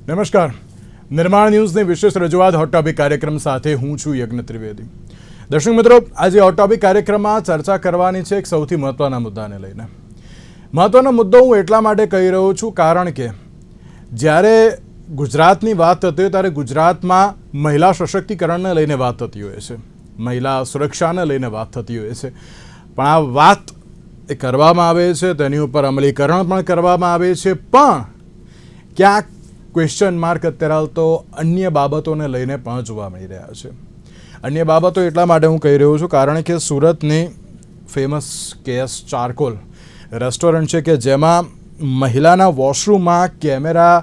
નમસ્કાર. નિર્માણ ન્યૂઝની વિશેષ રજૂઆત હોટ ટોપિક કાર્યક્રમ સાથે હું છું યજ્ઞ ત્રિવેદી. દર્શક મિત્રો, આજે હોટ ટોપિક કાર્યક્રમમાં ચર્ચા કરવાની છે એક સૌથી મહત્વના મુદ્દાને લઈને. મહત્વનો મુદ્દો હું એટલા માટે કહી રહ્યો છું કારણ કે જ્યારે ગુજરાતની વાત થતી હોય ત્યારે ગુજરાતમાં મહિલા સશક્તિકરણને લઈને વાત થતી હોય છે, મહિલા સુરક્ષાને લઈને વાત થતી હોય છે, પણ આ વાત એ કરવામાં આવે છે, તેની ઉપર અમલીકરણ પણ કરવામાં આવે છે, પણ ક્યાંક ક્વેશ્ચન માર્ક અત્યારે હાલ તો અન્ય બાબતોને લઈને પણ જોવા મળી રહ્યા છે. અન્ય બાબતો એટલા માટે હું કહી રહ્યો છું કારણ કે સુરતની ફેમસ કેએસ ચારકોલ રેસ્ટોરન્ટ છે કે જેમાં મહિલાના વોશરૂમમાં કેમેરા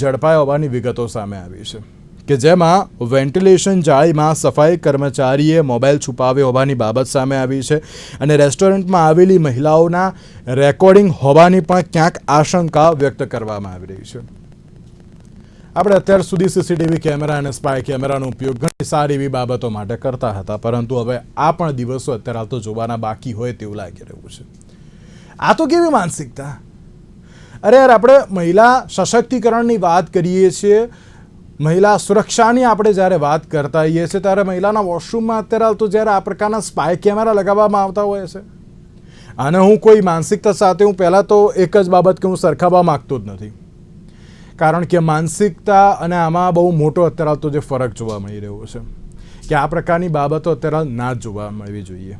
ઝડપાયા હોવાની વિગતો સામે આવી છે, કે જેમાં વેન્ટિલેશન જાળીમાં સફાઈ કર્મચારીએ મોબાઈલ છુપાવ્યો હોવાની બાબત સામે આવી છે અને રેસ્ટોરન્ટમાં આવેલી મહિલાઓના રેકોર્ડિંગ હોવાની પણ ક્યાંક આશંકા વ્યક્ત કરવામાં આવી રહી છે. આપણે અત્યાર સુધી સીસીટીવી કેમેરા અને સ્પાય કેમેરાનો ઉપયોગ ઘણી સારી એવી બાબતો માટે કરતા હતા, પરંતુ હવે આ પણ દિવસો અત્યારે હાલ તો જોવાના બાકી હોય તેવું લાગી રહ્યું છે. આ તો કેવી માનસિકતા! અરે યાર, આપણે મહિલા સશક્તિકરણની વાત કરીએ છીએ, મહિલા સુરક્ષાની આપણે જ્યારે વાત કરતા હોઈએ છીએ ત્યારે મહિલાના વોશરૂમમાં અત્યારે હાલ તો જ્યારે આ પ્રકારના સ્પાય કેમેરા લગાવવામાં આવતા હોય છે, અને હું કોઈ માનસિકતા સાથે હું પહેલાં તો એક જ બાબત કે હું સરખાવવા માગતો જ નથી, કારણ કે માનસિકતા અને આમાં બહુ મોટો અત્યારે હાલ તો જે ફરક જોવા મળી રહ્યો છે કે આ પ્રકારની બાબતો અત્યારે હાલ ના જ જોવા મળવી જોઈએ,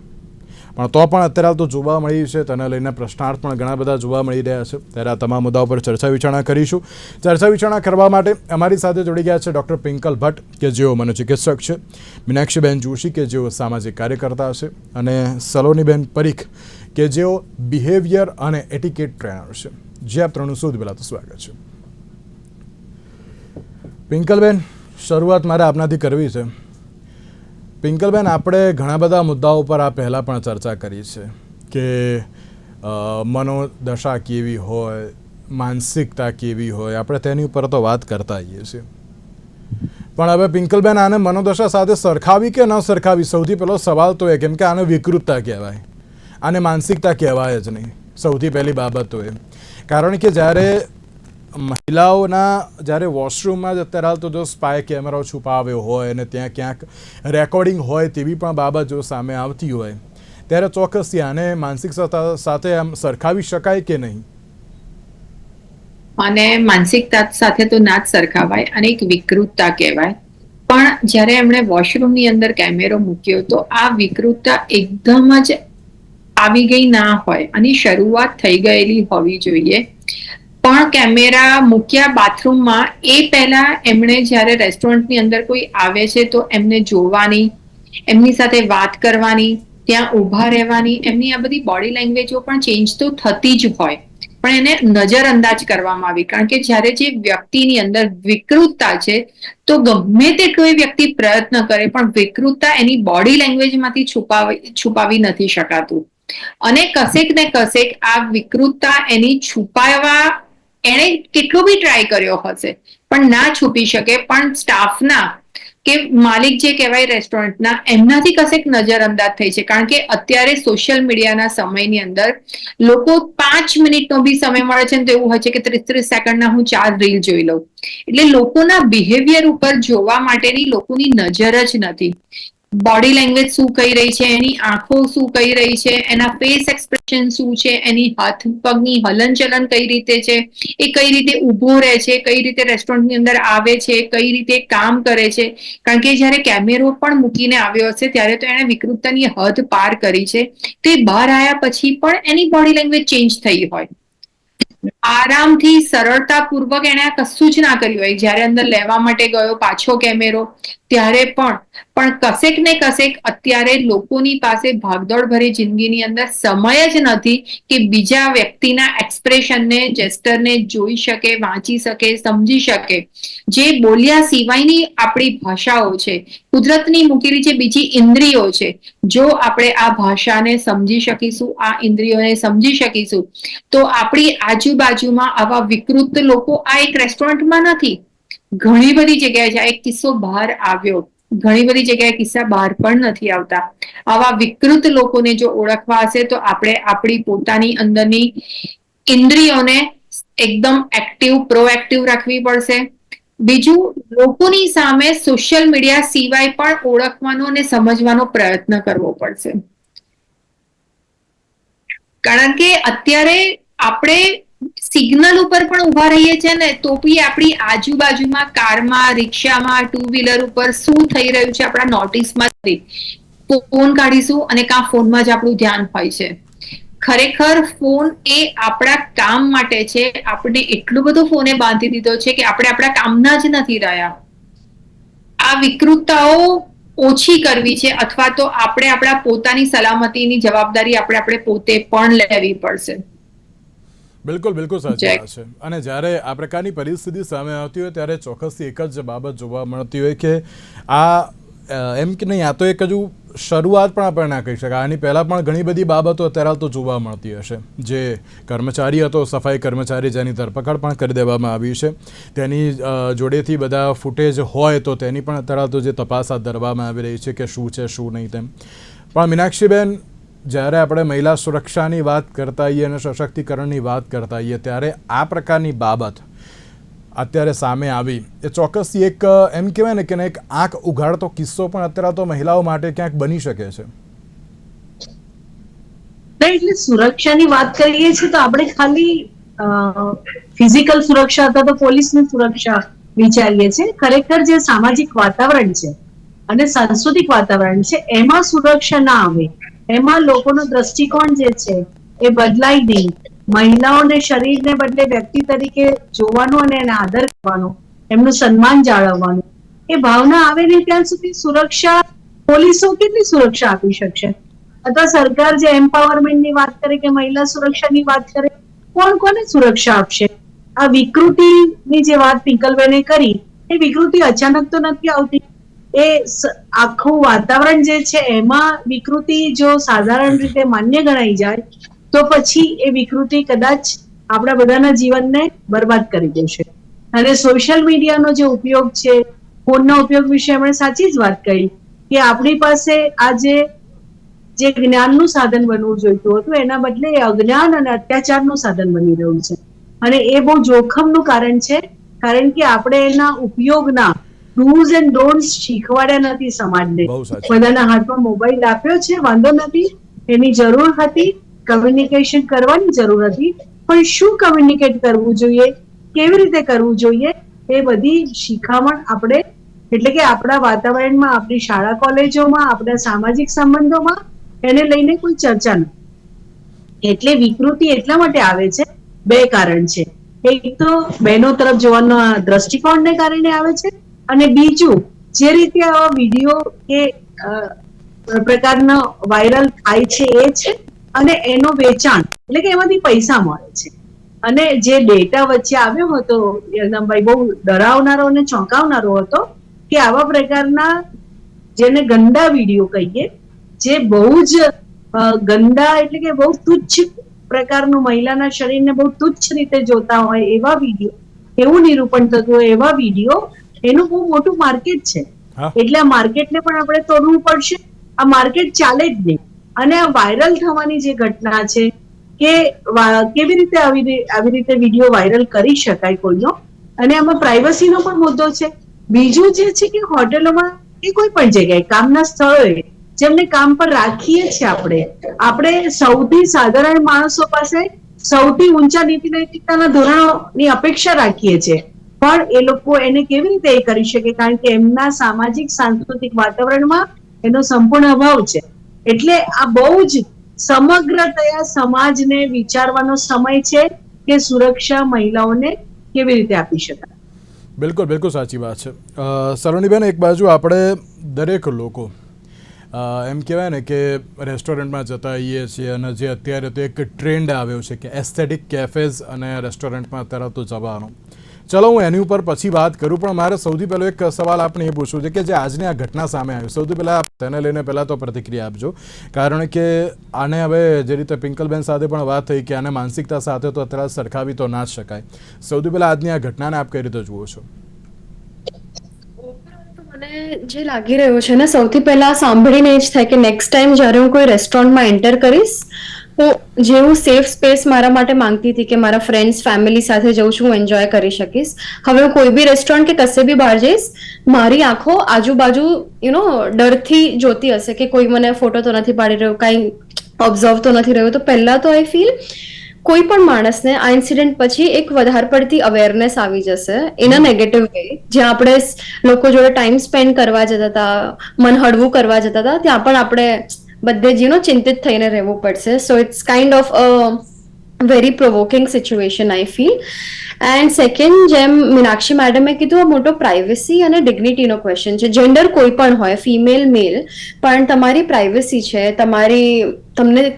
પણ તો પણ અત્યારે હાલ તો જોવા મળી છે. તેને લઈને પ્રશ્નાર્થ પણ ઘણા બધા જોવા મળી રહ્યા છે. ત્યારે આ તમામ મુદ્દાઓ પર ચર્ચા વિચારણા કરીશું. ચર્ચા વિચારણા કરવા માટે અમારી સાથે જોડી ગયા છે ડૉક્ટર પિંકલ ભટ્ટ કે જેઓ મનોચિકિત્સક છે, મીનાક્ષીબેન જોશી કે જેઓ સામાજિક કાર્યકર્તા છે, અને સલોનીબેન પરીખ કે જેઓ બિહેવિયર અને એટિકેટ ટ્રેનર છે. જે આપ ત્રણનું સૌથી પહેલાં તો સ્વાગત છે. પિંકલબેન, શરૂઆત મારે આપનાથી કરવી છે. પિંકલબેન, આપણે ઘણા બધા મુદ્દાઓ પર આ પહેલાં પણ ચર્ચા કરી છે કે મનોદશા કેવી હોય, માનસિકતા કેવી હોય, આપણે તેની ઉપર તો વાત કરતા આવીએ છીએ, પણ હવે પિંકલબેન આને મનોદશા સાથે સરખાવી કે ન સરખાવી, સૌથી પહેલો સવાલ તો એ કેમ કે આને વિકૃતતા કહેવાય, આને માનસિકતા કહેવાય જ નહીં. સૌથી પહેલી બાબત તો એ, કારણ કે જ્યારે મહિલાઓના જ્યારે વોશરૂમમાં જ અત્યારે હાલ તો જો સ્પાય કેમેરાઓ છુપાવ્યો હોય અને ત્યાં ક્યાંક રેકોર્ડિંગ હોય તેવી પણ બાબત જો સામે આવતી હોય ત્યારે ચોક્કસ આને માનસિક સાથે આમ સરખાવી શકાય કે નહીં? અને માનસિકતા સાથે તો ના જ સરખાવાય અને એક વિકૃતતા કહેવાય. પણ જ્યારે એમણે વોશરૂમની અંદર કેમેરો મૂક્યો તો આ વિકૃતતા એકદમ જ આવી ગઈ ના હોય અને શરૂઆત થઈ ગયેલી હોવી જોઈએ. પણ કેમેરા મૂક્યા બાથરૂમમાં એ પહેલા એમણે જ્યારે રેસ્ટોરન્ટની અંદર કોઈ આવે છે તો એમને જોવાની, એમની સાથે વાત કરવાની, ત્યાં ઊભા રહેવાની, એમની આ બધી બોડી લેંગ્વેજો પણ ચેન્જ તો થતી જ હોય, પણ એને નજરઅંદાજ કરવામાં આવી. કારણ કે જ્યારે જે વ્યક્તિની અંદર વિકૃતતા છે તો ગમે તે કોઈ વ્યક્તિ પ્રયત્ન કરે પણ વિકૃતતા એની બોડી લેંગ્વેજમાંથી છુપાવી નથી શકાતું, અને કશેક ને કશેક આ વિકૃતતા એની છુપાવવા એણે કેટલો બી ટ્રાય કર્યો હશે પણ ના છુપી શકે. પણ સ્ટાફના કે માલિક જે કહેવાય રેસ્ટોરન્ટના, એમનાથી કશેક નજરઅંદાજ થઈ છે. કારણ કે અત્યારે સોશિયલ મીડિયાના સમયની અંદર લોકો 5 મિનિટનો બી સમય મળે છે ને તો એવું હોય છે કે 30 સેકન્ડના હું 4 રીલ જોઈ લઉં. એટલે લોકોના બિહેવિયર ઉપર જોવા માટેની લોકોની નજર જ નથી. બોડી લેંગ્વેજ શું કહી રહી છે, એની આંખો શું કહી રહી છે, એના ફેસ એક્સપ્રેશન શું છે, એની હાથ પગની હલનચલન કઈ રીતે છે, એ કઈ રીતે ઊભો રહે છે, કઈ રીતે રેસ્ટોરન્ટની અંદર આવે છે, કઈ રીતે કામ કરે છે. કારણ કે જ્યારે કેમેરો પણ મૂકીને આવ્યો હશે ત્યારે તો એણે વિકૃતતાની હદ પાર કરી છે. તે બહાર આવ્યા પછી પણ એની બોડી લેંગ્વેજ ચેન્જ થઈ હોય. આરામથી સરળતાપૂર્વક એણે આ કશું જ ના કર્યું હોય. જ્યારે અંદર લેવા માટે ગયો પાછો કેમેરો ત્યારે પણ કશેક ને કશેક અત્યારે લોકોની પાસે ભાગદોડ ભરી જિંદગીની અંદર સમય જ નથી કે બીજા વ્યક્તિના એક્સપ્રેશનને, જેસ્ટરને જોઈ શકે, વાંચી શકે, સમજી શકે. જે બોલ્યા સિવાયની આપણી ભાષાઓ છે, કુદરતની મૂકેલી જે બીજી ઇન્દ્રિયો છે, જો આપણે આ ભાષાને સમજી શકીશું, આ ઇન્દ્રિયોને સમજી શકીશું તો આપણી આજુબાજુમાં આવા વિકૃત લોકો આ એક રેસ્ટોરન્ટમાં નથી, ઘણી બધી જગ્યાએ છે. આ એક કિસ્સો બહાર આવ્યો, ઘણી બધી જગ્યાએ કિસ્સા બહાર પણ નથી આવતા. આવા વિકૃત લોકોને જો ઓળખવા હશે તો આપણે આપણી પોતાની અંદરની ઇન્દ્રિયોને એકદમ એક્ટિવ, પ્રોએક્ટિવ રાખવી પડશે. બીજું, લોકોની સામે સોશિયલ મીડિયા સિવાય પણ ઓળખવાનો અને સમજવાનો પ્રયત્ન કરવો પડશે. કારણ કે અત્યારે આપણે સિગ્નલ ઉપર પણ ઉભા રહીએ છીએ ને, તો બી આપણી આજુબાજુમાં, કારમાં, રિક્ષામાં, ટુ વ્હીલર ઉપર શું થઈ રહ્યું છે આપણા નોટિસમાં ફોન કાઢીશું અને કાં ફોનમાં જ આપણું ધ્યાન હોય છે. ખરેખર ફોન એ આપણા કામ માટે છે. આપણે એટલું બધું ફોને બાંધી દીધો છે કે આપણે આપણા કામના જ નથી રહ્યા. આ વિકૃતતાઓ ઓછી કરવી છે, અથવા તો આપણે આપણા પોતાની સલામતીની જવાબદારી આપણે પોતે પણ લેવી પડશે. બિલકુલ બિલકુલ સાચી વાત છે. અને જ્યારે આ પ્રકારની પરિસ્થિતિ સામે આવતી હોય ત્યારે ચોક્કસથી એક જ બાબત જોવા મળતી હોય કે આ એમ કે નહીં, આ તો એક હજુ શરૂઆત પણ આપણે ના કહી શકાય. આની પહેલાં પણ ઘણી બધી બાબતો અત્યારે તો જોવા મળતી હશે. જે કર્મચારી હતો, સફાઈ કર્મચારી, જેની ધરપકડ પણ કરી દેવામાં આવી છે, તેની જોડેથી બધા ફૂટેજ હોય તો તેની પણ અત્યારે તો જે તપાસ હાથ ધરવામાં આવી રહી છે કે શું છે શું નહીં તેમ. પણ મીનાક્ષીબેન, જ્યારે આપણે મહિલા સુરક્ષાની વાત કરતા હોઈએ અને સશક્તિકરણની વાત કરતા હોઈએ ત્યારે આ પ્રકારની બાબત અત્યારે સામે આવી એ ચોક્કસથી એક એમ કહેવાય ને કે એક આંખ ઉઘાડતો કિસ્સો પણ અત્યારે તો મહિલાઓ માટે ક્યાંક બની શકે છે. એટલે સુરક્ષાની વાત કરીએ છીએ તો આપણે ખાલી ફિઝિકલ સુરક્ષા અથવા તો પોલીસની સુરક્ષા વિચારીએ છીએ. ખરેખર જે સામાજિક વાતાવરણ છે અને સાંસ્કૃતિક વાતાવરણ છે એમાં સુરક્ષા ના આવે, એમાં લોકોનો દ્રષ્ટિકોણ જે છે એ બદલાય નહીં. મહિલાઓને શરીરને બદલે વ્યક્તિ તરીકે જોવાનું અને એને આદર કરવાનો, એમનું સન્માન જાળવવાનું, એ ભાવના આવે નહીં ત્યાં સુધી સુરક્ષા પોલીસો કેટલી સુરક્ષા આપી શકશે? અથવા સરકાર જે એમ્પાવરમેન્ટની વાત કરે કે મહિલા સુરક્ષાની વાત કરે, કોણ કોને સુરક્ષા આપશે? આ વિકૃતિની જે વાત પિંકલબેને કરી, એ વિકૃતિ અચાનક તો નથી આવતી. એ આખું વાતાવરણ જે છે એમાં વિકૃતિ જો સાધારણ રીતે માન્ય ગણાઈ જાય તો પછી એ વિકૃતિ કદાચ આપણા બધાના જીવનને બરબાદ કરી દેશે. અને સોશિયલ મીડિયાનો જે ઉપયોગ છે, ફોનના ઉપયોગ વિશે એમણે સાચી જ વાત કરી કે આપણી પાસે આજે જે જ્ઞાનનું સાધન બનવું જોઈતું હતું એના બદલે એ અજ્ઞાન અને અત્યાચારનું સાધન બની રહ્યું છે. અને એ બહુ જોખમનું કારણ છે, કારણ કે આપણે એના ઉપયોગના ડૂઝ એન્ડ ડોન્ટ્સ શીખવાડ્યા નથી સમાજને. બધાના હાથમાં મોબાઈલ આપ્યો છે, વાંધો નથી, એની જરૂર હતી, કમ્યુનિકેશન કરવાની જરૂર હતી, પણ શું કમ્યુનિકેટ કરવું જોઈએ, કેવી રીતે કરવું જોઈએ, એ બધી શિખામણ આપણે, એટલે કે આપણા વાતાવરણમાં, આપણી શાળા કોલેજોમાં, આપણા સામાજિક સંબંધોમાં એને લઈને કોઈ ચર્ચા નથી. એટલે વિકૃતિ એટલા માટે આવે છે, બે કારણ છે. એક તો બહેનો તરફ જોવાનો દ્રષ્ટિકોણને કારણે આવે છે, અને બીજું જે રીતે આવા વિડીયો કે પ્રકારનો વાયરલ થાય છે એ છે, અને એનો વેચાણ, એટલે કે એમાંથી પૈસા મળે છે. અને જે ડેટા વચ્ચે આવ્યો હતો યરદમભાઈ, બહુ ડરાવનારો અને ચોંકાવનારો હતો કે આવા પ્રકારના જેને ગંદા વિડીયો કહીએ, જે બહુ જ ગંદા, એટલે કે બહુ તુચ્છ પ્રકારનું, મહિલાના શરીરને બહુ તુચ્છ રીતે જોતા હોય એવા વિડીયો, એવું નિરૂપણ થતું હોય એવા વિડીયો, એનું બહુ મોટું માર્કેટ છે. એટલે આ માર્કેટને પણ આપણે તોડવું પડશે. આ માર્કેટ ચાલે જ નહીં. અને આ વાયરલ થવાની જે ઘટના છે કે કેવી રીતે આવી રીતે વિડીયો વાયરલ કરી શકાય કોઈનો, અને આમાં પ્રાઇવસીનો પણ મુદ્દો છે. બીજું જે છે કે હોટેલોમાં કે કોઈ પણ જગ્યાએ, કામના સ્થળોએ જેમને કામ પર રાખીએ છીએ આપણે સૌથી સાધારણ માણસો પાસે સૌથી ઊંચા નીતિ નૈતિકતાના ધોરણોની અપેક્ષા રાખીએ છીએ, પણ એ લોકો એને કેવી રીતે એ કરી શકે? કારણ કે એમના સામાજિક સાંસ્કૃતિક વાતાવરણમાં એનો સંપૂર્ણ અભાવ છે. એટલે આ બહુ જ સમગ્રતયા સમાજને વિચારવાનો સમય છે કે સુરક્ષા મહિલાઓને કેવી રીતે આપી શકાય. બિલકુલ બિલકુલ સાચી વાત છે. સલોનીબેન, એક બાજુ આપણે દરેક લોકો એમ કહેવાય ને કે રેસ્ટોરન્ટમાં જતા હોઈએ છીએ, અને જે અત્યારે તો એક ટ્રેન્ડ આવ્યો છે કે એસ્થેટિક કેફેઝ અને રેસ્ટોરન્ટમાં અત્યારે તો જવાનો. ચલો, હું એની ઉપર પછી વાત કરું, પણ મારે સૌથી પહેલો એક સવાલ આપણે એ પૂછવું છે કે જે આજની આ ઘટના સામે આવી, સૌથી પહેલાં તેને લઈને પહેલાં તો પ્રતિક્રિયા આપજો, કારણ કે આને હવે જે રીતે પિંકલબેન સાથે પણ વાત થઈ કે આને માનસિકતા સાથે તો અત્યારે સરખાવી તો ના જ શકાય. સૌથી પહેલાં આજની આ ઘટનાને આપ કઈ રીતે જુઓ છો? મને જે લાગી રહ્યું છે ને, સૌથી પહેલા સાંભળીને જ થાય કે નેક્સ્ટ ટાઈમ જ્યારે હું કોઈ રેસ્ટોરન્ટમાં એન્ટર કરીશ જેવું સેફ સ્પેસ મારા માટે માંગતી હતી કે મારા ફ્રેન્ડ્સ ફેમિલી સાથે જઉં છું હું એન્જોય કરી શકીશ. હવે હું કોઈ બી રેસ્ટોરન્ટ કે કશે બી બહાર જઈશ, મારી આંખો આજુબાજુ ડરથી જોતી હશે કે કોઈ મને ફોટો તો નથી પાડી રહ્યું, કાંઈ ઓબ્ઝર્વ તો નથી રહ્યું. તો પહેલા તો આઈ ફીલ કોઈ પણ માણસને આ ઇન્સિડન્ટ પછી એક વધારે પડતી અવેરનેસ આવી જશે ઇન અ નેગેટિવ વે. જ્યાં આપણે લોકો જોડે ટાઈમ સ્પેન્ડ કરવા જતા હતા, મન હળવું કરવા જતા હતા, ત્યાં પણ આપણે બધે જ ચિંતિત થઈને રહેવું પડશે. So it's kind of a very provoking situation I feel. And second, જેમ મીનાક્ષી મેડમે કીધું, આ મોટો પ્રાઇવસી અને ડિગ્નિટીનો ક્વેશ્ચન છે. જેન્ડર કોઈ પણ હોય, ફિમેલ મેલ, પણ તમારી પ્રાઇવસી છે, તમને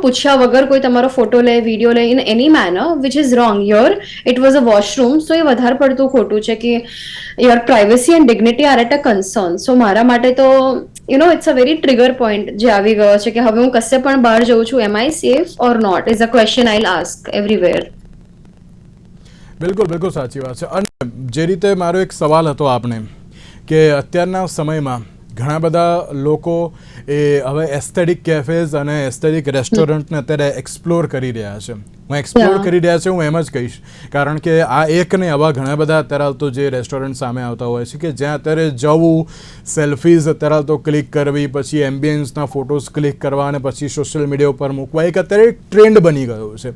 પૂછ્યા વગર કોઈ તમારો ફોટો લે, વિડીયો લે in any manner which is wrong. Your it was a washroom, so એ વધારે પડતું ખોટું છે કે your privacy and dignity are at a concern. So મારા માટે તો it's a very trigger point જે આવી ગયો છે કે હવે હું કશે પણ બહાર જઉં છું, am I safe or not is a question I ask everywhere. બિલકુલ બિલકુલ સાચી વાત છે. અને જે રીતે મારો એક સવાલ હતો આપને કે અત્યારના સમયમાં ઘણા બધા લોકો એ હવે એસ્થેટિક કેફેઝ અને એસ્થેટિક રેસ્ટોરન્ટને અત્યારે એક્સપ્લોર કરી રહ્યા છે. હું એક્સપ્લોર કરી રહ્યા છે, હું એમ જ કહીશ, કારણ કે આ એક નહીં, આવા ઘણા બધા અત્યારે તો જે રેસ્ટોરન્ટ સામે આવતા હોય છે કે જ્યાં અત્યારે જવું, સેલ્ફીઝ અત્યારે તો ક્લિક કરવી, પછી એમ્બિયન્સના ફોટોઝ ક્લિક કરવા અને પછી સોશિયલ મીડિયા ઉપર મૂકવા, એક અત્યારે ટ્રેન્ડ બની ગયો છે.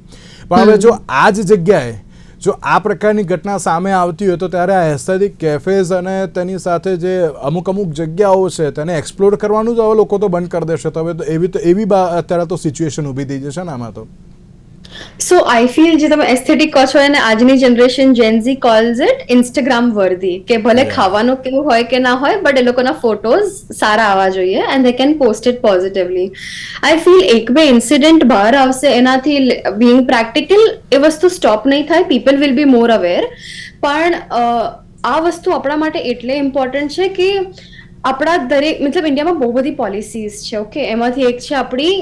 પણ હવે જો આ જ જગ્યાએ જો આ પ્રકારની ઘટના સામે આવતી હોય તો ત્યારે આ એસ્થેટિક કેફેઝ અને તેની સાથે જે અમુક જગ્યાઓ છે તેને એક્સપ્લોર કરવાનું જ હવે લોકો તો બંધ કરી દેશે. તો હવે તો એવી અત્યારે તો સિચ્યુએશન ઊભી થઈ જશે ને આમાં તો. સો આઈ ફીલ જે તમે એસ્થેટિક કહો છો એને આજની generation Gen Z calls it Instagram worthy, કે ભલે ખાવાનું કેવું હોય કે ના હોય, બટ એ લોકોના ફોટોઝ સારા આવવા જોઈએ and they can post it positively. I feel એક બે ઇન્સિડન્ટ બહાર આવશે, એનાથી બિંગ પ્રેક્ટિકલ એ વસ્તુ સ્ટોપ નહીં થાય, people will be more aware. પણ આ વસ્તુ આપણા માટે એટલે ઇમ્પોર્ટન્ટ છે કે આપણા દરેક ઇન્ડિયામાં બહુ બધી પોલિસીઝ છે. ઓકે, એમાંથી એક છે આપણી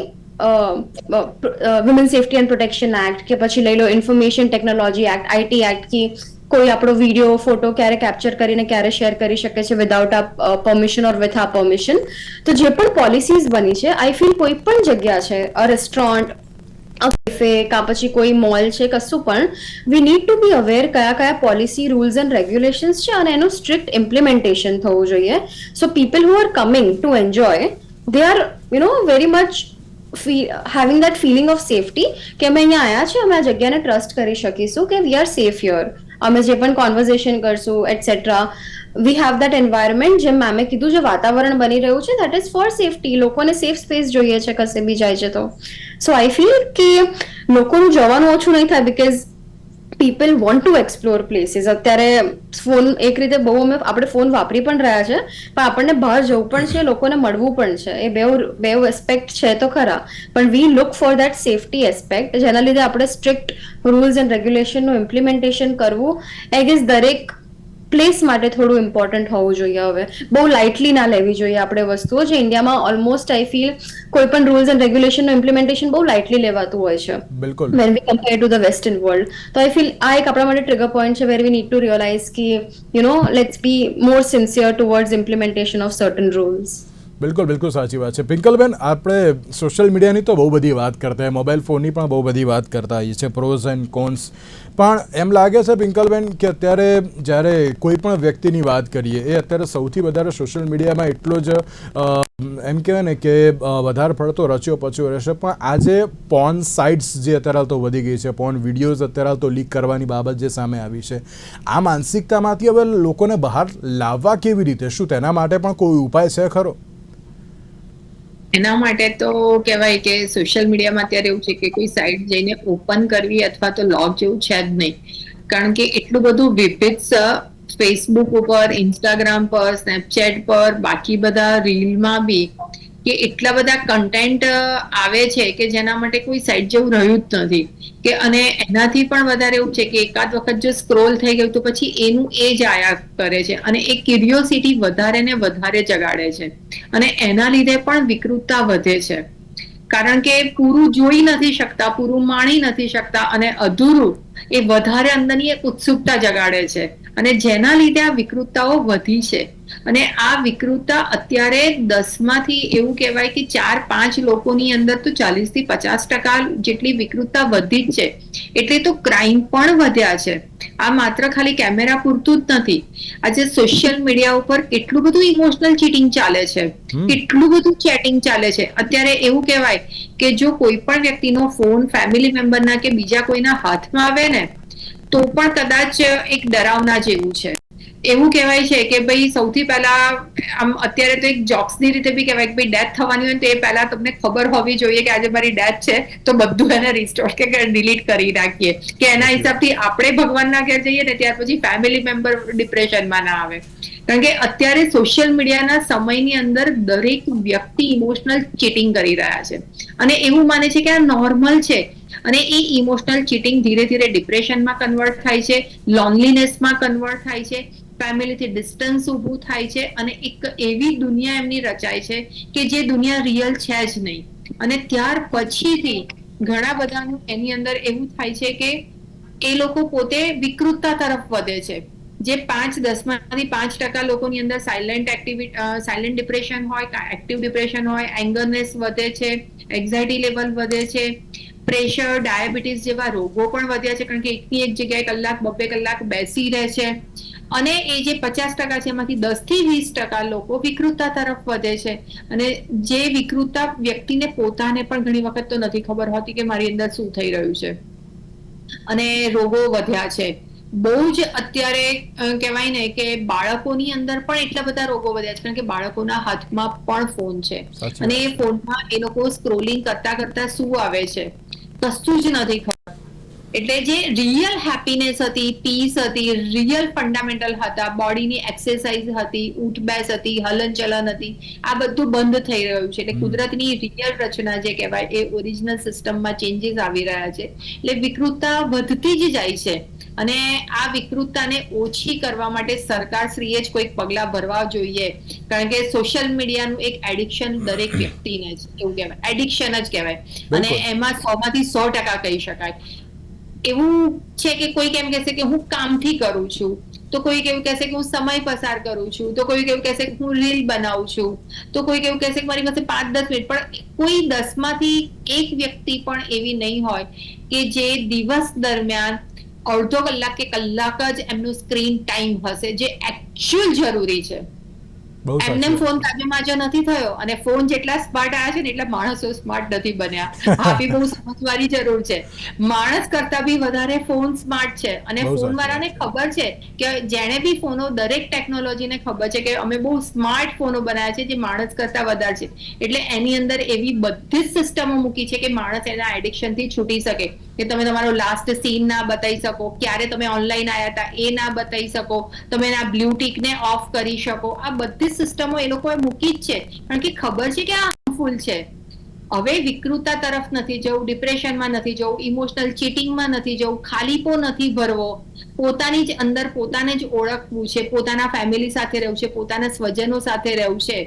women safety and protection act, કે પછી લઈ લો information technology act, IT act, કે કોઈ આપણો વિડીયો ફોટો ક્યારે કેપ્ચર કરીને ક્યારે શેર કરી શકે છે વિધાઉટ આ પરમિશન ઓર વિથ આ પરમિશન. તો જે પણ પોલિસીઝ બની છે, આઈ ફીલ કોઈ પણ જગ્યા છે, અ રેસ્ટોરન્ટ, અ કેફે, કા પછી કોઈ મોલ છે, કશું પણ, we need to B aware કયા પોલિસી, રૂલ્સ એન્ડ રેગ્યુલેશન્સ છે અને એનું સ્ટ્રિક્ટ ઇમ્પ્લિમેન્ટેશન થવું જોઈએ. So people who are coming to enjoy, they are very much having that feeling of safety કે અમે અહીંયા આવ્યા છે, અમે આ જગ્યાને ટ્રસ્ટ કરી શકીશું કે વી આર સેફ હિયર, અમે જે પણ કોન્વર્ઝેશન કરશું etcetera, we have that environment. જેમ મેમે કીધું, જે વાતાવરણ બની રહ્યું છે દેટ ઇઝ ફોર સેફટી. લોકોને સેફ સ્પેસ જોઈએ છે કશે બી જાય છે તો. સો આઈ ફીલ કે લોકોનું જવાનું ઓછું નહીં થાય because people want to explore places. અત્યારે ફોન એક રીતે બહુ આપણે ફોન વાપરી પણ રહ્યા છે, પણ આપણને બહાર જવું પણ છે, લોકોને મળવું પણ છે. એ બે એસ્પેક્ટ છે તો ખરા, પણ we look for that safety aspect, જેના લીધે આપણે સ્ટ્રિક્ટ રૂલ્સ એન્ડ રેગ્યુલેશનનું ઇમ્પ્લિમેન્ટેશન કરવું આઈ ગેસ દરેક પ્લેસ માટે થોડું ઇમ્પોર્ટન્ટ હોવું જોઈએ. હવે બહુ લાઇટલી ના લેવી જોઈએ આપણે વસ્તુઓ, જે ઇન્ડિયામાં ઓલમોસ્ટ આઈ ફીલ કોઈ પણ રૂલ્સ એન્ડ રેગ્યુલેશનનું ઇમ્પ્લિમેન્ટેશન બહુ લાઇટલી લેવાતું હોય છે બિલકુલ, when we compare to the western world. તો આઈ ફીલ આ એક આપણા માટે ટ્રિગર પોઈન્ટ છે where we need to realize કે let's be more sincere towards implementation of certain rules. બિલકુલ સાચી વાત છે. પિંકલબેન, આપણે સોશિયલ મીડિયાની તો બહુ બધી વાત કરતા હોય, મોબાઈલ ફોનની પણ બહુ બધી વાત કરતા હોઈએ છીએ, પ્રોઝ એન્ડ કોન્સ. પણ એમ લાગે છે પિંકલબેન કે અત્યારે જ્યારે કોઈ પણ વ્યક્તિની વાત કરીએ, એ અત્યારે સૌથી વધારે સોશિયલ મીડિયામાં એટલો જ એમ કહેવાય ને કે વધારે પડતો રચ્યો પચ્યો રહેશે. પણ આજે પોર્ન સાઇટ્સ જે અત્યારે તો વધી ગઈ છે, પોર્ન વિડીયોઝ અત્યારે તો લીક કરવાની બાબત જે સામે આવી છે, આ માનસિકતામાંથી હવે લોકોને બહાર લાવવા કેવી રીતે? શું તેના માટે પણ કોઈ ઉપાય છે ખરો? એના માટે તો કહેવાય કે સોશિયલ મીડિયામાં અત્યારે એવું છે કે કોઈ સાઇટ જઈને ઓપન કરવી અથવા તો લોગ જેવું છે જ નહીં, કારણ કે એટલું બધું વિવિધ ફેસબુક ઉપર, ઇન્સ્ટાગ્રામ પર, સ્નેપચેટ પર, બાકી બધા રીલમાં બી કે એટલા બધા કન્ટેન્ટ આવે છે કે જેના માટે કોઈ સાઇટ જેવું રહ્યું જ નથી. કે અને એનાથી પણ વધારે એવું છે કે એકાદ વખત જો સ્ક્રોલ થઈ ગયું તો પછી એનું એ જ આયા કરે છે અને એ ક્યુરિયોસિટી વધારે ને વધારે જગાડે છે અને એના લીધે પણ વિકૃતતા વધે છે, કારણ કે પૂરું જોઈ નથી શકતા, પૂરું માણી નથી શકતા અને અધૂરું એ વધારે અંદરની એક ઉત્સુકતા જગાડે છે અને જેના લીધે આ વિકૃતતાઓ વધી છે. અને આ વિકૃતતા અત્યારે 10માંથી એવું કહેવાય કે 4-5 લોકોની અંદર તો 40 થી 50% જેટલી વિકૃતતા વધી જ છે. એટલે તો ક્રાઇમ પણ વધ્યા છે. આ માત્ર ખાલી કેમેરા પૂરતું જ નથી. આજે સોશિયલ મીડિયા ઉપર કેટલું બધું ઇમોશનલ ચીટિંગ ચાલે છે, કેટલું બધું ચેટિંગ ચાલે છે. અત્યારે એવું કહેવાય કે જો કોઈ પણ વ્યક્તિનો ફોન ફેમિલી મેમ્બરના કે બીજા કોઈના હાથમાં આવે ને તો પણ કદાચ એક ડરાવના જેવું છે. એવું કહેવાય છે કે ભાઈ સૌથી પહેલા આમ અત્યારે તો એક જોક્સની રીતે બી કહેવાય કે ભાઈ ડેથ થવાની હોય તો એ પહેલા તમને ખબર હોવી જોઈએ કે આજે મારી ડેથ છે, તો બધું એને રિસ્ટોર કે ડિલીટ કરી નાખીએ કે એના હિસાબથી આપણે ભગવાનના ઘેર જઈએ ને ત્યાર પછી ફેમિલી મેમ્બર ડિપ્રેશનમાં ના આવે. કારણ કે અત્યારે સોશિયલ મીડિયાના સમયની અંદર દરેક વ્યક્તિ ઇમોશનલ ચીટિંગ કરી રહ્યા છે અને એવું માને છે કે આ નોર્મલ છે. અને એ ઇમોશનલ ચીટિંગ ધીરે ધીરે ડિપ્રેશનમાં કન્વર્ટ થાય છે, લોનલીનેસમાં કન્વર્ટ થાય છે, ફેમિલીથી ડિસ્ટન્સ ઊભું થાય છે અને એક એવી દુનિયા એમની રચાય છે કે જે દુનિયા રિયલ છે જ નહીં. અને ત્યાર પછીથી ઘણા બધાનું એની અંદર એવું થાય છે કે એ લોકો પોતે વિકૃતતા તરફ વધે છે. જે 5-10માંથી 5% લોકોની અંદર સાયલેન્ટ ડિપ્રેશન હોય, એક્ટિવ ડિપ્રેશન હોય, એંગરનેસ વધે છે, એન્ઝાયટી લેવલ વધે છે, પ્રેશર, ડાયાબિટીસ જેવા રોગો પણ વધ્યા છે કારણ કે એકની એક જગ્યાએ કલાક 2 કલાક બેસી રહે છે. અને એ જે 50% છે એમાંથી 10 થી 20% લોકો વિકૃતતા તરફ વધે છે. અને જે વિકૃતતા વ્યક્તિને પોતાને પણ ઘણી વખત તો નથી ખબર હોતી કે મારી અંદર શું થઈ રહ્યું છે. અને રોગો વધ્યા છે બહુ જ. અત્યારે કહેવાય ને કે બાળકોની અંદર પણ એટલા બધા રોગો વધ્યા છે કારણ કે બાળકોના હાથમાં પણ ફોન છે અને એ ફોનમાં એ લોકો સ્ક્રોલિંગ કરતા કરતા શું આવે છે કશું જ નથી ખબર. એટલે જે રિયલ હેપીનેસ હતી, પીસ હતી, રિયલ ફંડામેન્ટલ હતા, બોડીની એક્સરસાઇઝ હતી, ઉઠબેસ હતી, હલનચલન હતી, આ બધું બંધ થઈ રહ્યું છે. એટલે કુદરતની રિયલ રચના જે કહેવાય એ ઓરિજિનલ સિસ્ટમમાં ચેન્જીસ આવી રહ્યા છે. એટલે વિકૃતતા વધતી જ જાય છે. અને આ વિકૃતતાને ઓછી કરવા માટે સરકારશ્રીએ જ કોઈક પગલાં ભરવા જોઈએ કારણ કે સોશિયલ મીડિયાનું એક એડિક્શન દરેક વ્યક્તિને જ એવું કહેવાય, એડિક્શન જ કહેવાય. અને એમાં 100માંથી 100% કહી શકાય. એવું છે કે કોઈક એમ કહેશે કે હું કામથી કરું છું, તો કોઈક એવું કહેશે કે હું સમય પસાર કરું છું, તો કોઈક એવું કહેશે કે હું રીલ બનાવું છું, તો કોઈક એવું કહેશે કે મારી પાસે 5-10 મિનિટ. પણ કોઈ 10માંથી 1 વ્યક્તિ પણ એવી નહીં હોય કે જે દિવસ દરમિયાન અડધો કલાક કે કલાક જ એમનું સ્ક્રીન ટાઈમ હશે જે એકચ્યુઅલ જરૂરી છે. એમને ફોન તાજેમાજો નથી થયો અને ફોન જેટલા સ્માર્ટ આવ્યા છે ને એટલા માણસો સ્માર્ટ નથી બન્યા. આ બી બહુ સમજવાની જરૂર છે. માણસ કરતા બી વધારે ફોન સ્માર્ટ છે અને ફોન વાળાને ખબર છે કે જેને બી ફોનો દરેક ટેકનોલોજીને ખબર છે કે અમે બહુ સ્માર્ટ ફોનો બનાવ્યા છે જે માણસ કરતા વધારે છે. એટલે એની અંદર એવી બધી જ સિસ્ટમો મૂકી છે કે માણસ એના એડિક્શન થી છૂટી શકે કે તમે તમારો લાસ્ટ સીન ના બતાવી શકો, ક્યારે તમે ઓનલાઈન આવ્યા હતા એ ના બતાવી શકો, તમે એના બ્લુ ટીક ને ઓફ કરી શકો. આ બધી સિસ્ટમો એ લોકોએ મૂકી જ છે કારણ કે ખબર છે કે આ હાર્મફુલ છે. હવે વિકૃતતા તરફ નથી જવું, ડિપ્રેશનમાં નથી જવું, ઇમોશનલ ચીટિંગમાં નથી જવું, ખાલીપો નથી ભરવો, પોતાની જ અંદર પોતાને જ ઓળખવું છે, પોતાના ફેમિલી સાથે રહેવું છે, પોતાના સ્વજનો સાથે રહેવું છે.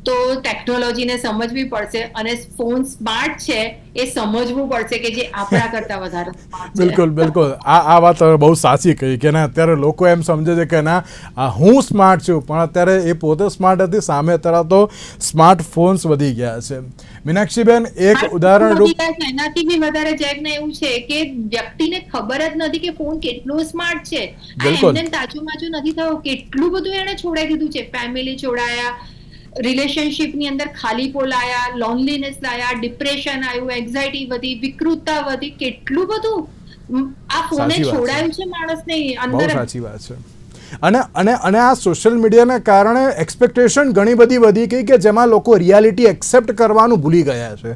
તો ટેકનોલોજીને સમજવી પડશે અને ફોન સ્માર્ટ છે એ સમજવું પડશે કે જે આપણા કરતા વધારે સ્માર્ટ છે. બિલકુલ બિલકુલ આ વાત બહુ સાચી કહી કે ના અત્યારે લોકો એમ સમજે છે કે ના હું સ્માર્ટ છું પણ અત્યારે એ પોતે સ્માર્ટ હતી, સામે તરફ તો સ્માર્ટફોન્સ વધી ગયા છે. મીનાક્ષીબેન એક ઉદાહરણ રૂપ એનાથી બી વધારે જગને એવું છે કે વ્યક્તિને ખબર જ નથી કે ફોન કેટલો સ્માર્ટ છે. એમને તાજુમાજુ નથી થયો, કેટલું બધું એને છોડાઈ દીધું છે. ફેમિલી છોડાયા, રિલેશનશિપ ની અંદર ખાલીપો લાયા, લોનલીનેસ લાયા, ડિપ્રેશન આવ્યું, એન્ઝાયટી વધી, વિકૃતતા વધી, કેટલું બધું આ ફોને છોડાયું છે માણસને અંદર. સાચી વાત છે. અને આ સોશિયલ મીડિયાના કારણે એક્સપેક્ટેશન ઘણી બધી વધી ગઈ કે જેમાં લોકો રિયાલિટી એક્સેપ્ટ કરવાનું ભૂલી ગયા છે.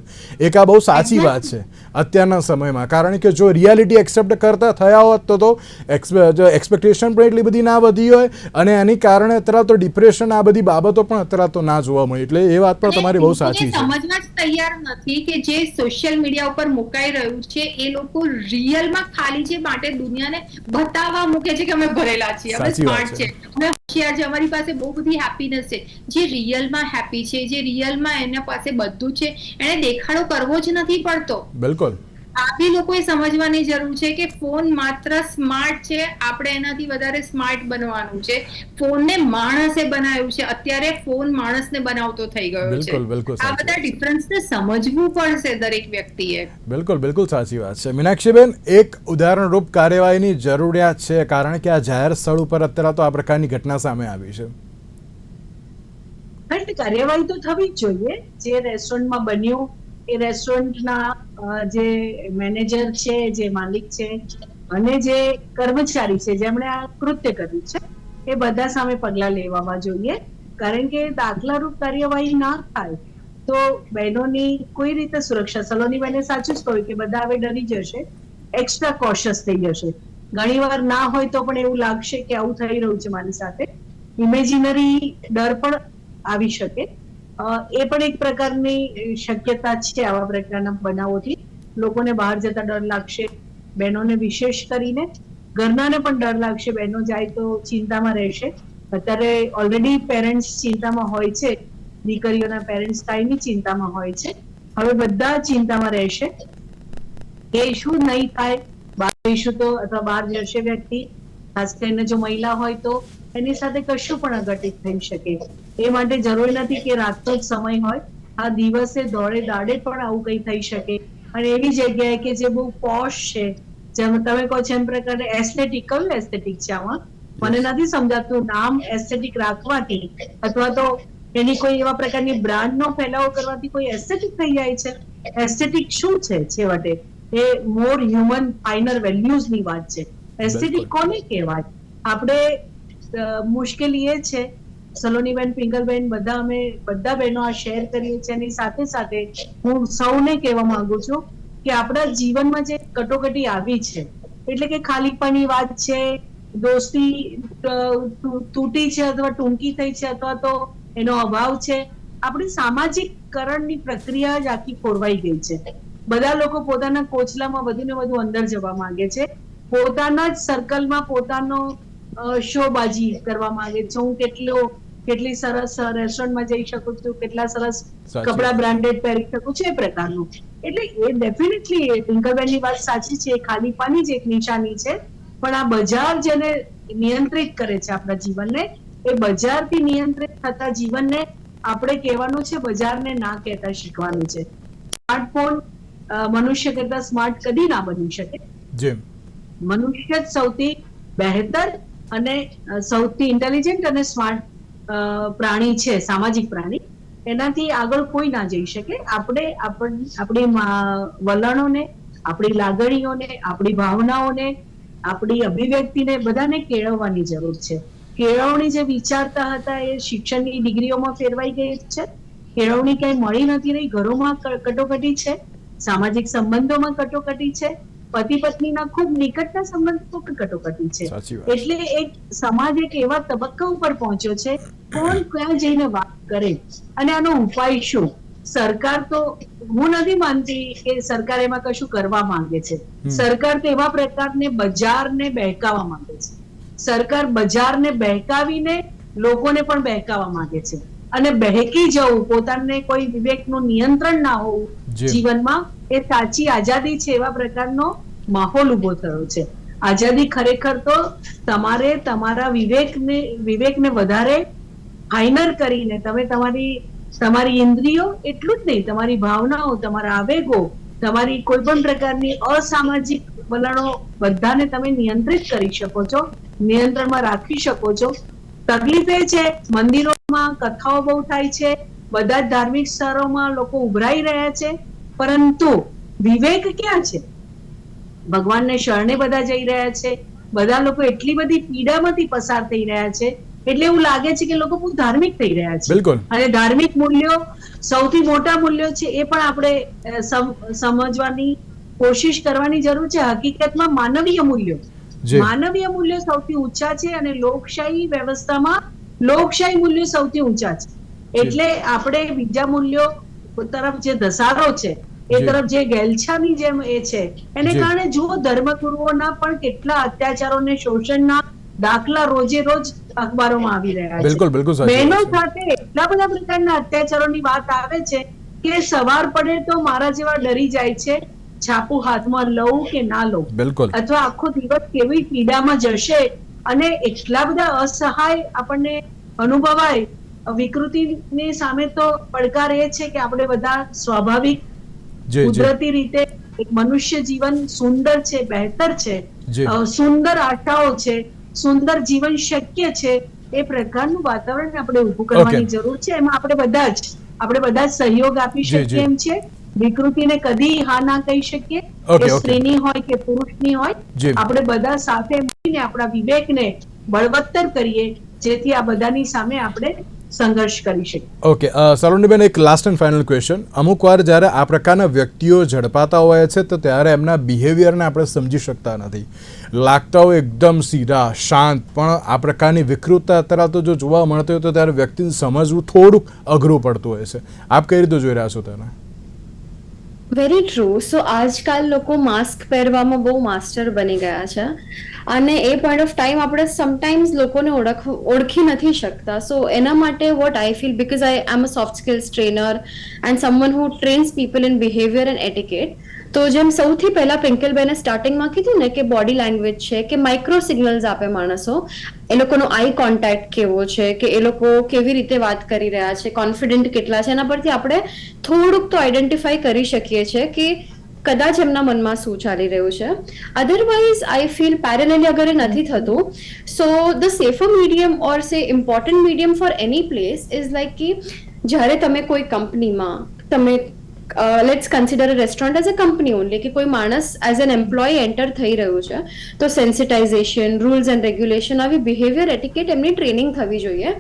એક આ બહુ સાચી વાત છે અત્યારના સમયમાં. કારણ કે જો રિયાલિટી એક્સેપ્ટ કરતા થયા હોત તો એક્સપેક્ટેશન પણ એટલી બધી ના વધી હોય અને એની કારણે અત્યારે તો ડિપ્રેશન આ બધી બાબતો પણ અત્યારે તો ના જોવા મળી. એટલે એ વાત પણ તમારી બહુ સાચી છે. સમજવા જ તૈયાર નથી કે જે સોશિયલ મીડિયા ઉપર મુકાઈ રહ્યું છે એ લોકો રિયલમાં ખાલી છે માટે દુનિયાને બતાવવા મૂકે છે કે અમે ભરેલા છીએ, અમે સ્માર્ટ છે, અમે હોશિયાર છે, અમારી પાસે બહુ બધી હેપીનેસ છે. જે રિયલમાં હેપી છે, જે રિયલમાં એના પાસે બધું છે, એને દેખાડો કરવો જ નથી પડતો. બિલકુલ. આ બી લોકોએ સમજવાની જરૂર છે કે ફોન માત્ર સ્માર્ટ છે, આપણે એનાથી વધારે સ્માર્ટ બનવાનું છે. ફોનને માણસે બનાવ્યું છે, અત્યારે ફોન માણસને બનાવતો થઈ ગયો છે. બિલકુલ, બિલકુલ આ સાચી બધા વાત છે. ડિફરન્સને સમજવું પડશે દરેક વ્યક્તિએ. બિલકુલ બિલકુલ સાચી વાત છે. મીનાક્ષીબેન, એક ઉદાહરણરૂપ કાર્યવાહીની જરૂરિયાત છે, કારણ કે આ જાહેર સ્થળ ઉપર અત્યારે તો આ પ્રકારની ઘટના સામે આવી છે. કાર્યવાહી તો થવી જ જોઈએ. જે રેસ્ટોરન્ટમાં બન્યું એ રેસ્ટોરન્ટના જે મેનેજર છે, જે માલિક છે અને જે કર્મચારી છે જેમણે આ કૃત્ય કર્યું છે, એ બધા સામે પગલાં લેવા જોઈએ. કારણ કે દાખલારૂપ કાર્યવાહી ના થાય તો બહેનોની કોઈ રીતે સુરક્ષા. સલોની બેને સાચું જ કહ્યું કે બધા હવે ડરી જશે, એક્સ્ટ્રા કોશિયસ થઈ જશે. ઘણીવાર ના હોય તો પણ એવું લાગશે કે આવું થઈ રહ્યું છે મારી સાથે. ઇમેજિનરી ડર પણ આવી શકે. એ પણ એક પ્રકારની શક્યતા છે. આવા પ્રકારના બનાવોથી લોકોને બહાર જતા ડર લાગશે, બહેનોને વિશેષ કરીને, ઘરનાને પણ ડર લાગશે. બહેનો જાય તો ચિંતામાં રહેશે. અત્યારે ઓલરેડી પેરેન્ટ્સ ચિંતામાં હોય છે, દીકરીઓના પેરેન્ટ્સ કાયમી ચિંતામાં હોય છે. હવે બધા ચિંતામાં રહેશે કે શું નહીં થાય. બહાર જઈશું તો અથવા બહાર જશે વ્યક્તિ, ખાસ કરીને જો મહિલા હોય તો એની સાથે કશું પણ અઘટિત થઈ શકે. એ માટે જરૂરી નથી કે રાતનો જ સમય હોય, આ દિવસે દોડે દાડે પણ આવું કંઈ થઈ શકે. અને એવી જગ્યાએ કે જે બહુ પોશ છે, જેમ તમે કહો છો એમ પ્રકારે એસ્થેટિક છે આમાં. મને નથી સમજાતું નામ એસ્થેટિક રાખવાથી અથવા તો એની કોઈ એવા પ્રકારની બ્રાન્ડનો ફેલાવો કરવાથી કોઈ એસ્થેટિક થઈ જાય છે. એસ્થેટિક શું છે છેવટે? એ મોર હ્યુમન ફાઇનર વેલ્યુઝની વાત છે. એસ્થેટિક કોને કહેવાય? આપણે મુશ્કેલી એ છે, સલોનીબેન, પિંગલબેન, બધા બહેનો આ શેર કરીએ છીએ. એની સાથે સાથે હું સૌને કહેવા માંગુ છું કે આપણા જીવનમાં જે કટોકટી આવી છે, એટલે કે ખાલીપણની વાત છે, દોસ્તી તૂટી છે અથવા ટૂંકી થઈ છે અથવા તો એનો અભાવ છે, આપણી સામાજિકકરણની પ્રક્રિયા જ આખી ખોરવાઈ ગઈ છે. બધા લોકો પોતાના કોચલામાં વધુ ને વધુ અંદર જવા માંગે છે, પોતાના જ સર્કલમાં પોતાનો શોબાજી કરવા માંગે છે. હું કેટલી સરસ રેસ્ટોરન્ટમાં જઈ શકું છું, કેટલા સરસ કપડા બ્રાન્ડેડ પહેરી શકું છું, એ પ્રકારનું. એટલે એ ડેફિનેટલી પિંકલબેનની વાત સાચી છે, ખાલીપાની જ એક નિશાની છે. પણ આ બજાર જેને નિયંત્રિત કરે છે આપણા જીવનને, એ બજારથી નિયંત્રિત થતા જીવનને આપણે કહેવાનું છે, બજારને ના કહેતા શીખવાનું છે. સ્માર્ટફોન મનુષ્ય કરતા સ્માર્ટ કદી ના બની શકે. મનુષ્ય જ સૌથી બહેતર અને સૌથી ઇન્ટેલિજન્ટ અને સ્માર્ટ પ્રાણી છે, સામાજિક પ્રાણી. એનાથી આગળ કોઈ ના જઈ શકે. આપણે આપણી વલણોને, આપણી લાગણીઓને, આપણી ભાવનાઓને, આપણી અભિવ્યક્તિને બધાને કેળવવાની જરૂર છે. કેળવણી જે વિચારતા હતા એ શિક્ષણની ડિગ્રીઓમાં ફેરવાઈ ગઈ છે. કેળવણી ક્યાંય મળી નથી રહી. ઘરોમાં કટોકટી છે, સામાજિક સંબંધોમાં કટોકટી છે, પતિ પત્નીના ખૂબ નિકટના સંબંધો પણ કટોકટી છે. એટલે એક સમાજ એક એવા તબક્કા ઉપર પહોંચ્યો છે, કોણ ક્યાં જઈને વાત કરે અને આનો ઉપાય શું? સરકાર તો, હું નથી માનતી કે સરકાર એમાં કશું કરવા માંગે છે. સરકાર તો એવા પ્રકારને બજારને બહેકાવવા માંગે છે. સરકાર બજારને બહેકાવીને લોકોને પણ બહેકાવવા માંગે છે. અને બહેકી જવું, પોતાને કોઈ વિવેકનું નિયંત્રણ ના હોવું જીવનમાં, એ સાચી આઝાદી છે. એવા પ્રકારનો માહોલ ઉભો થયો છે. આઝાદી ખરેખર તો તમારે તમારા વિવેકને વધારે ફાઇનર કરીને તમે તમારી ઇન્દ્રિયો, એટલું જ નહીં, તમારી ભાવનાઓ, તમારા આવેગો, તમારી કોઈ પણ પ્રકારની અસામાજિક વલણો, બધાને તમે નિયંત્રિત કરી શકો છો, નિયંત્રણમાં રાખી શકો છો. તકલીફ એ છે, મંદિરોમાં કથાઓ બહુ થાય છે, બધા જ ધાર્મિક સ્થળોમાં લોકો ઉભરાઈ રહ્યા છે, પરંતુ વિવેક ક્યાં છે? ભગવાનને શરણે બધા જઈ રહ્યા છે. બધા લોકો એટલી બધી પીડામાંથી પસાર થઈ રહ્યા છે, એટલે એવું લાગે છે કે લોકો બહુ ધાર્મિક થઈ રહ્યા છે. અને ધાર્મિક મૂલ્યો સૌથી મોટા મૂલ્યો છે, એ પણ આપણે સમજવાની કોશિશ કરવાની જરૂર છે. હકીકતમાં માનવીય મૂલ્યો સૌથી ઊંચા છે અને લોકશાહી વ્યવસ્થામાં લોકશાહી મૂલ્યો સૌથી ઊંચા છે. એટલે આપણે બીજા મૂલ્યો તરફ જે ધસારો છે, એ તરફ જે ગેલછાની જેમ એ છે, એને કારણે જુઓ ધર્મગુરુઓના પણ કેટલા અત્યાચારો ને શોષણના દાખલા રોજે રોજ અખબારોમાં આવી રહ્યા છે. બહેનો સાથે એટલા બધા પ્રકારના અત્યાચારોની વાત આવે છે કે સવાર પડે તો મારા જેવા ડરી જાય છે, છાપું હાથમાં લઉં કે ના લઉં, બિલકુલ અથવા આખો દિવસ કેવી પીડામાં જશે, અને એટલા બધા અસહાય આપણને અનુભવાય વિકૃતિની સામે. તો પડકાર એ છે કે આપણે બધા સ્વાભાવિક જી જી કુદરતી રીતે એક મનુષ્ય જીવન સુંદર છે, બહેતર છે, જી સુંદર આશાઓ છે, સુંદર જીવન શક્ય છે, એ પ્રકારનું વાતાવરણ આપણે ઊભું Okay. કરવાની જરૂર છે. એમાં આપણે બધા જ સહયોગ આપી જી, જી. શકીએ એમ છે. વિકૃતિને કદી હા ના કહી શકીએ, Okay, એ okay. સ્ત્રીની હોય કે પુરુષની હોય. જી. આપણે બધા સાથે મળીને આપણા વિવેકને બળવત્તર કરીએ, જેથી આ બધાની સામે આપણે સંઘર્ષ કરી શકીએ. ઓકે સલોનીબેન, એક લાસ્ટ એન્ડ ફાઇનલ ક્વેશ્ચન. અમુક વાર જ્યારે આ પ્રકારના વ્યક્તિઓ ઝડપાતા હોય છે તો ત્યારે એમના બિહેવિયરને આપણે સમજી શકતા નથી. લાગતા હોય એકદમ સીધા શાંત, પણ આ પ્રકારની વિકૃતતા અત્યારે તો જો જોવા મળતી હોય તો ત્યારે વ્યક્તિને સમજવું થોડુંક અઘરું પડતું હોય છે. આપ કઈ રીતે જોઈ રહ્યા છો તેને? Very true. સો આજકાલ લોકો માસ્ક પહેરવામાં બહુ માસ્ટર બની ગયા છે, અને એ પોઈન્ટ ઓફ ટાઈમ આપણે સમટાઈમ્સ લોકોને ઓળખી નથી શકતા. સો એના માટે what I feel, because I am a soft skills trainer and someone who trains people in behaviour and etiquette. તો જેમ સૌથી પહેલા પિંકલબેને સ્ટાર્ટિંગમાં કીધું ને કે બોડી લેંગ્વેજ છે, કે માઇક્રો સિગ્નલ્સ આપે માણસો, એ લોકોનો આઈ કોન્ટેક્ટ કેવો છે, કે એ લોકો કેવી રીતે વાત કરી રહ્યા છે, કોન્ફિડન્ટ કેટલા છે, એના પરથી આપણે થોડુંક તો આઈડેન્ટિફાઈ કરી શકીએ છીએ કે કદાચ એમના મનમાં શું ચાલી રહ્યું છે. અધરવાઇઝ આઈ ફીલ પેરેલલી અગર એ નથી થતું, so the safer medium or say important medium for any place is like કે જ્યારે તમે કોઈ કંપનીમાં તમે let's consider a restaurant as a company only, કે કોઈ માણસ એઝ એન એમ્પ્લોય એન્ટર થઈ રહ્યું છે, તો સેન્સિટાઇઝેશન, રૂલ્સ એન્ડ રેગ્યુલેશન, આવી બિહેવિયર એટિકેટ એમની ટ્રેનિંગ થવી જોઈએ,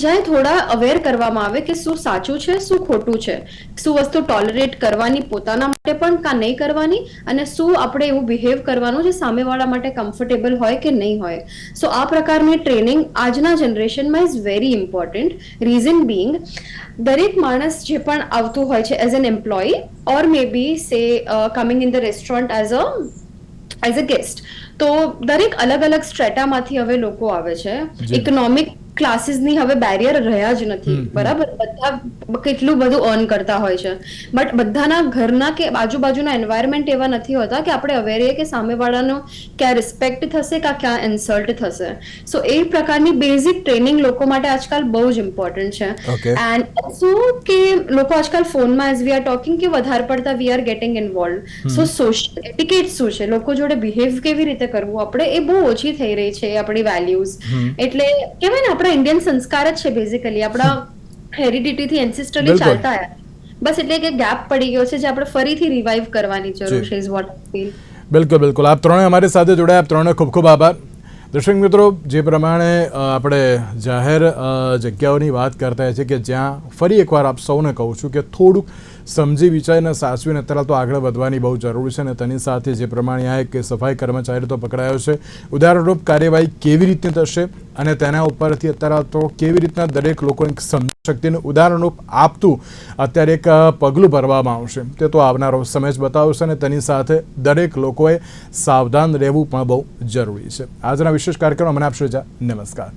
જ્યાં થોડા અવેર કરવામાં આવે કે શું સાચું છે, શું ખોટું છે, શું વસ્તુ ટોલરેટ કરવાની પોતાના માટે પણ કા નહીં કરવાની, અને શું આપણે એવું બિહેવ કરવાનું જે સામેવાળા માટે કમ્ફર્ટેબલ હોય કે નહીં હોય. સો આ પ્રકારની ટ્રેનિંગ આજના જનરેશનમાં is very important. Reason being, દરેક માણસ જે પણ આવતું હોય છે as an employee or maybe say coming in the restaurant as a guest, તો દરેક અલગ અલગ સ્ટ્રેટામાંથી હવે લોકો આવે છે. ઇકોનોમિક ક્લાસીસની હવે બેરિયર રહ્યા જ નથી, બરાબર? બધા કેટલું બધું અર્ન કરતા હોય છે, બટ બધાના ઘરના કે આજુબાજુના એન્વાયરમેન્ટ એવા નથી હોતા કે આપણે અવેર રહીએ કે સામેવાળાનો ક્યાં રિસ્પેક્ટ થશે કે ક્યાં ઇન્સલ્ટ થશે. સો એ પ્રકારની બેઝિક ટ્રેનિંગ લોકો માટે આજકાલ બહુ જ ઇમ્પોર્ટન્ટ છે. એન્ડ ઓલ્સો કે લોકો આજકાલ ફોનમાં એઝ વી આર ટોકિંગ કે વધારે પડતા we are getting involve. So social etiquette શું છે, લોકો જોડે બિહેવ કેવી રીતે કરવું આપણે, એ બહુ ઓછી થઈ રહી છે આપણી વેલ્યુઝ. એટલે કહેવાય ને, આપણા ઇન્ડિયન સંસ્કાર જ છે બેઝિકલી, આપણા હેરિડિટીથી એન્સિસ્ટરલી ચાલતા આવ્યા. બસ એટલે કે ગેપ પડી ગયો છે જે આપણે ફરીથી રિવાઇવ કરવાની જરૂર છે, ઇઝ વોટ આઈ ફીલ. બિલકુલ બિલકુલ. આપ ત્રણે અમારી સાથે જોડાયા, આપ ત્રણે ખૂબ ખૂબ આભાર. દર્શક મિત્રો, જે પ્રમાણે આપણે જાહેર જગ્યાઓની વાત કરતા છીએ કે જ્યાં ફરી એકવાર આપ સૌને કહું છું કે થોડુંક સમજી વિચારીને સાચવીને અત્યારે તો આગળ વધવાની બહુ જરૂર છે. અને તેની સાથે જે પ્રમાણે આ એક સફાઈ કર્મચારી તો પકડાયો છે, ઉદાહરણરૂપ કાર્યવાહી કેવી રીતની થશે અને તેના ઉપરથી અત્યારે તો કેવી રીતના દરેક લોકોની સમજશક્તિનું ઉદાહરણરૂપ આપતું અત્યારે એક પગલું ભરવામાં આવશે, તે તો આવનારો સમય જ બતાવશે. અને તેની સાથે દરેક લોકોએ સાવધાન રહેવું પણ બહુ જરૂરી છે. આજના વિશેષ કાર્યક્રમમાં મને આપશો રજા. નમસ્કાર.